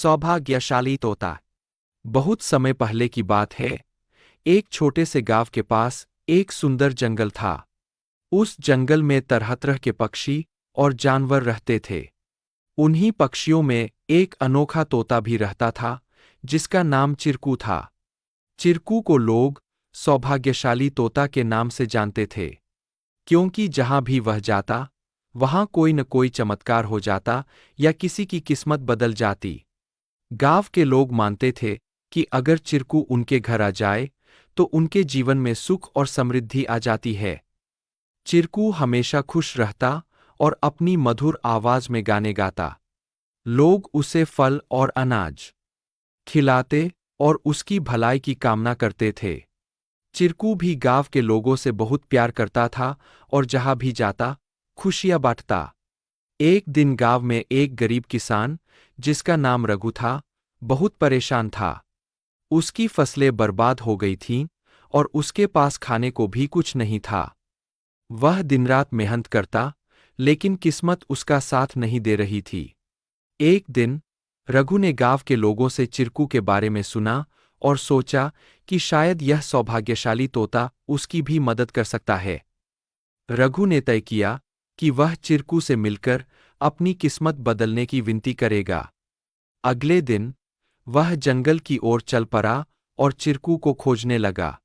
सौभाग्यशाली तोता। बहुत समय पहले की बात है। एक छोटे से गांव के पास एक सुंदर जंगल था। उस जंगल में तरह तरह के पक्षी और जानवर रहते थे। उन्हीं पक्षियों में एक अनोखा तोता भी रहता था, जिसका नाम चिरकू था। चिरकू को लोग सौभाग्यशाली तोता के नाम से जानते थे, क्योंकि जहां भी वह जाता, वहां कोई न कोई चमत्कार हो जाता या किसी की किस्मत बदल जाती। गांव के लोग मानते थे कि अगर चिरकू उनके घर आ जाए तो उनके जीवन में सुख और समृद्धि आ जाती है। चिरकू हमेशा खुश रहता और अपनी मधुर आवाज में गाने गाता। लोग उसे फल और अनाज खिलाते और उसकी भलाई की कामना करते थे। चिरकू भी गांव के लोगों से बहुत प्यार करता था और जहां भी जाता, खुशियां बांटता। एक दिन गांव में एक गरीब किसान, जिसका नाम रघु था, बहुत परेशान था। उसकी फसलें बर्बाद हो गई थीं और उसके पास खाने को भी कुछ नहीं था। वह दिनरात मेहनत करता, लेकिन किस्मत उसका साथ नहीं दे रही थी। एक दिन रघु ने गांव के लोगों से चिरकू के बारे में सुना और सोचा कि शायद यह सौभाग्यशाली तोता उसकी भी मदद कर सकता है। रघु ने तय किया कि वह चिरकू से मिलकर अपनी किस्मत बदलने की विनती करेगा। अगले दिन वह जंगल की ओर चल पड़ा और चिरकू को खोजने लगा।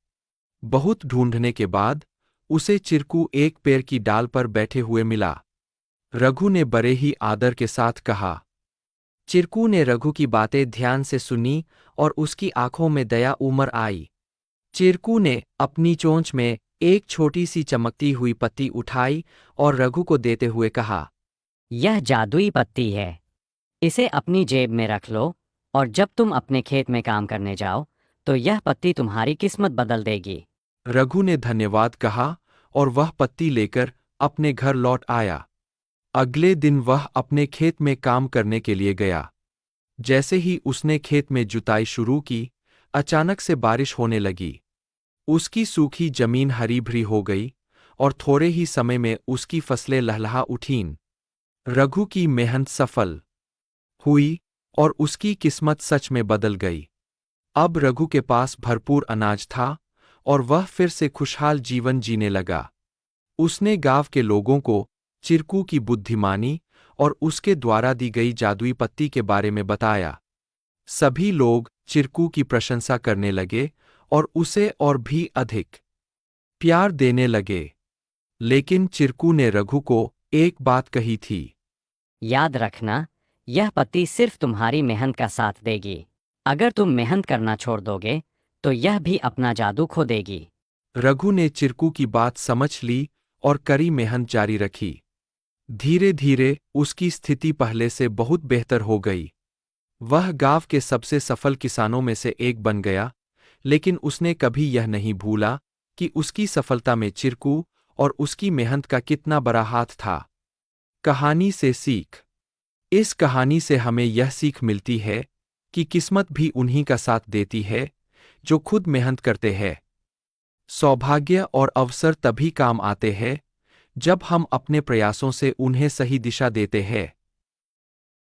बहुत ढूंढने के बाद उसे चिरकू एक पेड़ की डाल पर बैठे हुए मिला। रघु ने बड़े ही आदर के साथ कहा। चिरकू ने रघु की बातें ध्यान से सुनी और उसकी आंखों में दया उमड़ आई। चिरकू ने अपनी चोंच में एक छोटी सी चमकती हुई पत्ती उठाई और रघु को देते हुए कहा, यह जादुई पत्ती है। इसे अपनी जेब में रख लो और जब तुम अपने खेत में काम करने जाओ तो यह पत्ती तुम्हारी किस्मत बदल देगी। रघु ने धन्यवाद कहा और वह पत्ती लेकर अपने घर लौट आया। अगले दिन वह अपने खेत में काम करने के लिए गया। जैसे ही उसने खेत में जुताई शुरू की, अचानक से बारिश होने लगी। उसकी सूखी जमीन हरी भरी हो गई और थोड़े ही समय में उसकी फसलें लहलहा उठीं। रघु की मेहनत सफल हुई और उसकी किस्मत सच में बदल गई। अब रघु के पास भरपूर अनाज था और वह फिर से खुशहाल जीवन जीने लगा। उसने गांव के लोगों को चिरकू की बुद्धिमानी और उसके द्वारा दी गई जादुई पत्ती के बारे में बताया। सभी लोग चिरकू की प्रशंसा करने लगे और उसे और भी अधिक प्यार देने लगे। लेकिन चिरकू ने रघु को एक बात कही थी। याद रखना, यह पत्ती सिर्फ तुम्हारी मेहनत का साथ देगी। अगर तुम मेहनत करना छोड़ दोगे तो यह भी अपना जादू खो देगी। रघु ने चिरकू की बात समझ ली और कड़ी मेहनत जारी रखी। धीरे धीरे उसकी स्थिति पहले से बहुत बेहतर हो गई। वह गांव के सबसे सफल किसानों में से एक बन गया, लेकिन उसने कभी यह नहीं भूला कि उसकी सफलता में चिरकू और उसकी मेहनत का कितना बड़ा हाथ था। कहानी से सीख। इस कहानी से हमें यह सीख मिलती है कि किस्मत भी उन्हीं का साथ देती है जो खुद मेहनत करते हैं। सौभाग्य और अवसर तभी काम आते हैं जब हम अपने प्रयासों से उन्हें सही दिशा देते हैं।